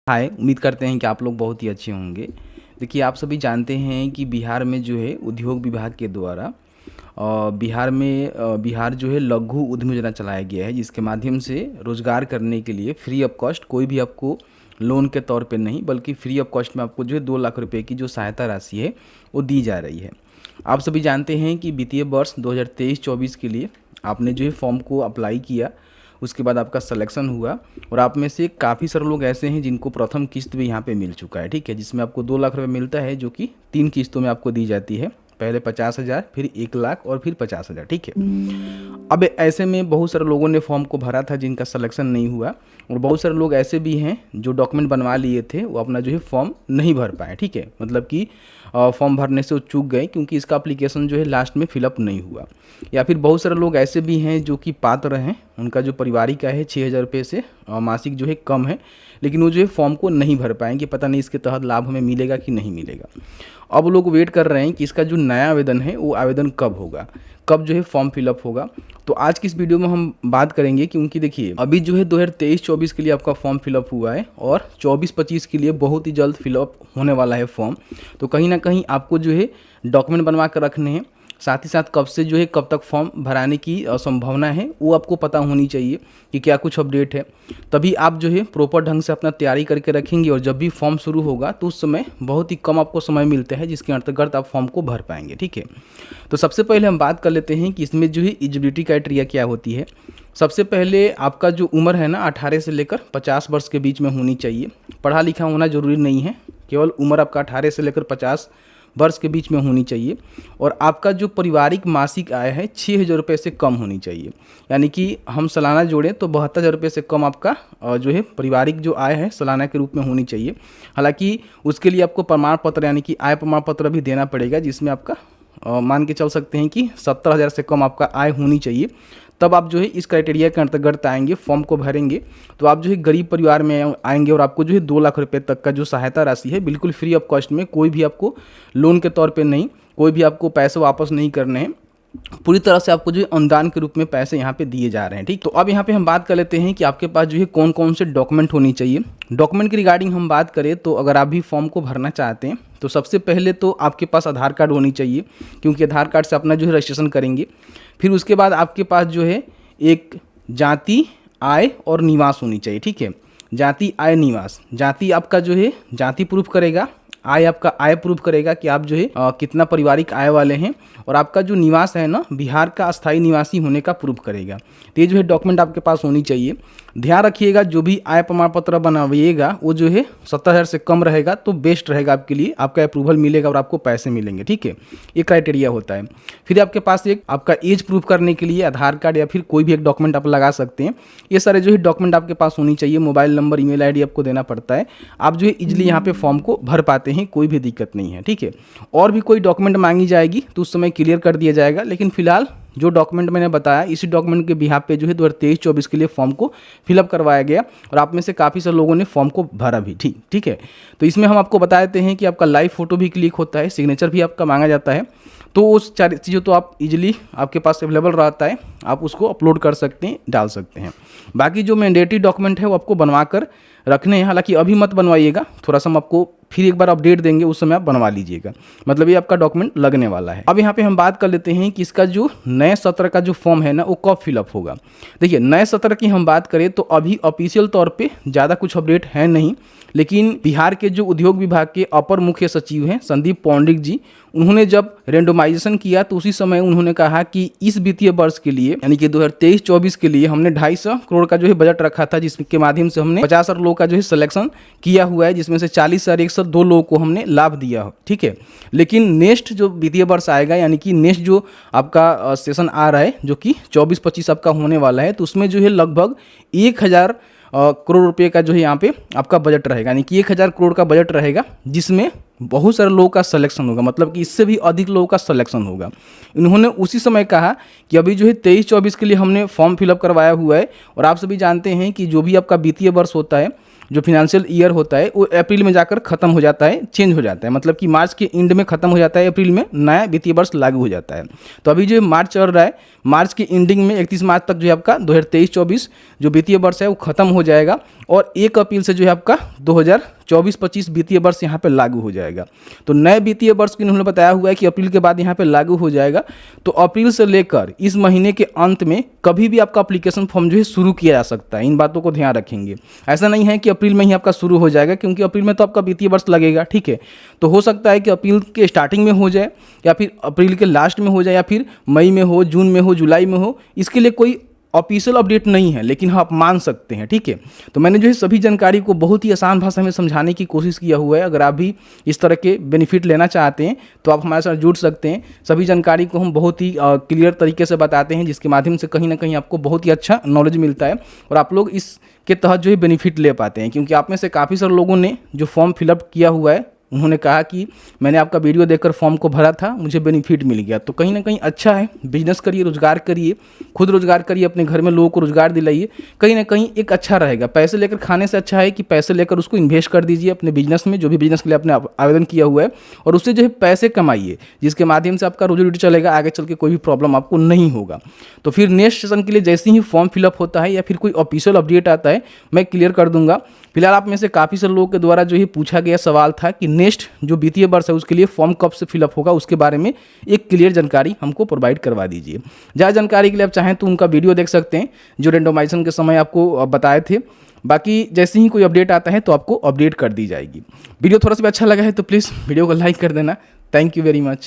हाय, उम्मीद करते हैं कि आप लोग बहुत ही अच्छे होंगे। देखिए, आप सभी जानते हैं कि बिहार में जो है उद्योग विभाग के द्वारा बिहार जो है लघु उद्यम योजना चलाया गया है, जिसके माध्यम से रोज़गार करने के लिए फ्री ऑफ कॉस्ट कोई भी आपको लोन के तौर पे नहीं बल्कि फ्री ऑफ कॉस्ट में आपको जो है 2 लाख रुपए की जो सहायता राशि है वो दी जा रही है। आप सभी जानते हैं कि वित्तीय वर्ष 2023-24 के लिए आपने जो है फॉर्म को अप्लाई किया, उसके बाद आपका सिलेक्शन हुआ और आप में से काफ़ी सारे लोग ऐसे हैं जिनको प्रथम किस्त भी यहाँ पे मिल चुका है, ठीक है, जिसमें आपको 2 लाख रुपए मिलता है जो कि 3 किस्तों में आपको दी जाती है। पहले 50,000, फिर 1 लाख और फिर 50,000, ठीक है। अब ऐसे में बहुत सारे लोगों ने फॉर्म को भरा था जिनका सिलेक्शन नहीं हुआ और बहुत सारे लोग ऐसे भी हैं जो डॉक्यूमेंट बनवा लिए थे, वो अपना जो है फॉर्म नहीं भर पाए, ठीक है, मतलब कि फॉर्म भरने से वो चूक गए क्योंकि इसका एप्लीकेशन जो है लास्ट में फिलअप नहीं हुआ। या फिर बहुत सारे लोग ऐसे भी हैं जो कि पात्र हैं, उनका जो पारिवारिक आय है 6,000 रुपये से मासिक जो है कम है, लेकिन वो जो है फॉर्म को नहीं भर पाएंगे, पता नहीं इसके तहत लाभ हमें मिलेगा कि नहीं मिलेगा। अब लोग वेट कर रहे हैं कि इसका जो नया आवेदन है वो आवेदन कब होगा, कब जो है फॉर्म फिलअप होगा। तो आज की इस वीडियो में हम बात करेंगे, क्योंकि देखिए अभी जो है 2023-24 के लिए आपका फॉर्म फिलअप हुआ है और 24-25 के लिए बहुत ही जल्द फिलअप होने वाला है फॉर्म। तो कहीं ना कहीं आपको जो है डॉक्यूमेंट बनवा कर रखने हैं, साथ ही साथ कब से जो है कब तक फॉर्म भराने की संभावना है वो आपको पता होनी चाहिए कि क्या कुछ अपडेट है। तभी आप जो है प्रॉपर ढंग से अपना तैयारी करके रखेंगे और जब भी फॉर्म शुरू होगा तो उस समय बहुत ही कम आपको समय मिलता है जिसके अंतर्गत आप फॉर्म को भर पाएंगे, ठीक है। तो सबसे पहले हम बात कर लेते हैं कि इसमें जो है एलिजिबिलिटी क्राइटेरिया क्या होती है। सबसे पहले आपका जो उम्र है ना 18 से लेकर 50 वर्ष के बीच में होनी चाहिए। पढ़ा लिखा होना जरूरी नहीं है, केवल उम्र आपका 18 से लेकर 50 वर्ष के बीच में होनी चाहिए और आपका जो पारिवारिक मासिक आय है 6,000 रुपये से कम होनी चाहिए। यानी कि हम सालाना जोड़ें तो 72,000 रुपये से कम आपका जो है पारिवारिक जो आय है सालाना के रूप में होनी चाहिए। हालांकि उसके लिए आपको प्रमाण पत्र यानी कि आय प्रमाण पत्र भी देना पड़ेगा, जिसमें आपका मान के चल सकते हैं कि 70,000 से कम आपका आय होनी चाहिए। तब आप जो है इस क्राइटेरिया के अंतर्गत आएंगे, फॉर्म को भरेंगे तो आप जो है गरीब परिवार में आएंगे और आपको जो है 2 लाख रुपए तक का जो सहायता राशि है बिल्कुल फ्री ऑफ कॉस्ट में, कोई भी आपको लोन के तौर पे नहीं, कोई भी आपको पैसे वापस नहीं करने हैं, पूरी तरह से आपको जो है अनुदान के रूप में पैसे यहाँ पे दिए जा रहे हैं, ठीक। तो अब यहाँ पे हम बात कर लेते हैं कि आपके पास जो है कौन कौन से डॉक्यूमेंट होनी चाहिए। डॉक्यूमेंट की रिगार्डिंग हम बात करें तो अगर आप भी फॉर्म को भरना चाहते हैं तो सबसे पहले तो आपके पास आधार कार्ड होनी चाहिए, क्योंकि आधार कार्ड से अपना जो है रजिस्ट्रेशन करेंगे। फिर उसके बाद आपके पास जो है एक जाति, आय और निवास होनी चाहिए, ठीक है। जाति, आय, निवास। जाति आपका जो है जाति प्रूफ करेगा, आय आपका आय प्रूफ करेगा कि आप जो है कितना पारिवारिक आय वाले हैं, और आपका जो निवास है ना बिहार का अस्थायी निवासी होने का प्रूफ करेगा। तो ये जो है डॉक्यूमेंट आपके पास होनी चाहिए। ध्यान रखिएगा जो भी आय प्रमाण पत्र बनाइएगा वो जो है 70,000 से कम रहेगा तो बेस्ट रहेगा आपके लिए, आपका अप्रूवल मिलेगा और आपको पैसे मिलेंगे, ठीक है। ये क्राइटेरिया होता है। फिर आपके पास एक आपका एज प्रूफ करने के लिए आधार कार्ड या फिर कोई भी एक डॉक्यूमेंट आप लगा सकते हैं। ये सारे जो है डॉक्यूमेंट आपके पास होनी चाहिए। मोबाइल नंबर, ईमेल आईडी आपको देना पड़ता है, आप जो है इजीली यहाँ पे फॉर्म को भर पाते हैं, कोई भी दिक्कत नहीं है, ठीक है। और भी कोई डॉक्यूमेंट मांगी जाएगी तो उस समय क्लियर कर दिया जाएगा, लेकिन फिलहाल जो डॉक्यूमेंट मैंने बताया इसी डॉक्यूमेंट के बिहाफ पे जो है 2023-24 के लिए फॉर्म को फिलअप करवाया गया और आप में से काफ़ी सारे लोगों ने फॉर्म को भरा भी, ठीक है। तो इसमें हम आपको बता देते हैं कि आपका लाइव फोटो भी क्लिक होता है, सिग्नेचर भी आपका मांगा जाता है, तो उस 4 चीज़ों तो आप इजीली आपके पास अवेलेबल रहता है, आप उसको अपलोड कर सकते हैं, डाल सकते हैं। बाकी जो मैंडेटरी डॉक्यूमेंट है वो आपको बनवा कर रखने हैं, हालांकि अभी मत बनवाइएगा, थोड़ा सा हम आपको फिर एक बार अपडेट देंगे, उस समय आप बनवा लीजिएगा, मतलब ये आपका डॉक्यूमेंट लगने वाला है। अब यहाँ पे हम बात कर लेते हैं कि इसका जो नए सत्र का जो फॉर्म है ना वो कब फिलअप होगा। देखिए नए सत्र की हम बात करें तो अभी ऑफिशियल तौर पे ज़्यादा कुछ अपडेट है नहीं, लेकिन बिहार के जो उद्योग विभाग के अपर मुख्य सचिव हैं संदीप पौंडिक जी, उन्होंने जब रेंडोमाइजेशन किया तो उसी समय उन्होंने कहा कि इस वित्तीय वर्ष के लिए यानी कि 2023-24 के लिए हमने 250 करोड़ का जो है बजट रखा था, जिसके माध्यम से हमने 50,000 लोगों का जो है सिलेक्शन किया हुआ है, जिसमें से 40,102 लोगों को हमने लाभ दिया हो, ठीक है। लेकिन नेक्स्ट जो वित्तीय वर्ष आएगा यानी कि नेक्स्ट जो आपका सेशन आ रहा है जो कि 24-25 आपका होने वाला है, तो उसमें जो है लगभग 1,000 करोड़ रुपए का जो है यहाँ पे आपका बजट रहेगा, यानी कि 1,000 करोड़ का बजट रहेगा, जिसमें बहुत सारे लोगों का सिलेक्शन होगा, मतलब कि इससे भी अधिक लोगों का सिलेक्शन होगा। इन्होंने उसी समय कहा कि अभी जो है 23-24 के लिए हमने फॉर्म फिलअप करवाया हुआ है और आप सभी जानते हैं कि जो भी आपका वित्तीय वर्ष होता है जो फाइनेंशियल ईयर होता है वो अप्रैल में जाकर खत्म हो जाता है, चेंज हो जाता है, मतलब कि मार्च के एंड में खत्म हो जाता है, अप्रैल में नया वित्तीय वर्ष लागू हो जाता है। तो अभी जो मार्च चल रहा है, मार्च की एंडिंग में 31 मार्च तक जो है आपका 2023-24 जो वित्तीय वर्ष है वो खत्म हो जाएगा और 1 अप्रैल से जो है आपका 2024-25 वित्तीय वर्ष यहाँ पे लागू हो जाएगा। तो नए वित्तीय वर्ष की उन्होंने बताया हुआ है कि अप्रैल के बाद यहाँ पे लागू हो जाएगा। तो अप्रैल से लेकर इस महीने के अंत में कभी भी आपका एप्लीकेशन फॉर्म जो है शुरू किया जा सकता है। इन बातों को ध्यान रखेंगे। ऐसा नहीं है कि अप्रैल में ही आपका शुरू हो जाएगा, क्योंकि अप्रैल में तो आपका वित्तीय वर्ष लगेगा, ठीक है। तो हो सकता है कि अप्रैल के स्टार्टिंग में हो जाए, या फिर अप्रैल के लास्ट में हो जाए, या फिर मई में हो, जून में हो, जुलाई में हो। इसके लिए कोई ऑफिशियल अपडेट नहीं है, लेकिन हाँ आप मान सकते हैं, ठीक है। तो मैंने जो है सभी जानकारी को बहुत ही आसान भाषा में समझाने की कोशिश किया हुआ है। अगर आप भी इस तरह के बेनिफिट लेना चाहते हैं तो आप हमारे साथ जुड़ सकते हैं। सभी जानकारी को हम बहुत ही क्लियर तरीके से बताते हैं, जिसके माध्यम से कहीं ना कहीं आपको बहुत ही अच्छा नॉलेज मिलता है और आप लोग इसके तहत जो है बेनिफिट ले पाते हैं। क्योंकि आप में से काफ़ी सारे लोगों ने जो फॉर्म फिलअप किया हुआ है, उन्होंने कहा कि मैंने आपका वीडियो देखकर फॉर्म को भरा था, मुझे बेनिफिट मिल गया। तो कहीं ना कहीं अच्छा है, बिजनेस करिए, रोजगार करिए, खुद रोजगार करिए, अपने घर में लोगों को रोजगार दिलाइए, कहीं ना कहीं एक अच्छा रहेगा। पैसे लेकर खाने से अच्छा है कि पैसे लेकर उसको इन्वेस्ट कर दीजिए अपने बिजनेस में, जो भी बिजनेस के लिए आपने आवेदन किया हुआ है, और उससे जो है पैसे कमाइए, जिसके माध्यम से आपका रोजी रोटी चलेगा, आगे चल के कोई भी प्रॉब्लम आपको नहीं होगा। तो फिर नेक्स्ट सेशन के लिए जैसे ही फॉर्म फिलअप होता है या फिर कोई ऑफिशियल अपडेट आता है, मैं क्लियर कर दूंगा। फिलहाल आप में से काफ़ी सारे लोगों के द्वारा जो ये पूछा गया सवाल था कि नेक्स्ट जो वित्तीय वर्ष है उसके लिए फॉर्म कब से फिलअप होगा, उसके बारे में एक क्लियर जानकारी हमको प्रोवाइड करवा दीजिए। ज़्यादा जानकारी के लिए आप चाहें तो उनका वीडियो देख सकते हैं जो रेंडोमाइजेशन के समय आपको बताए थे। बाकी जैसे ही कोई अपडेट आता है तो आपको अपडेट कर दी जाएगी। वीडियो थोड़ा सा भी अच्छा लगा है तो प्लीज़ वीडियो को लाइक कर देना। Thank you very much.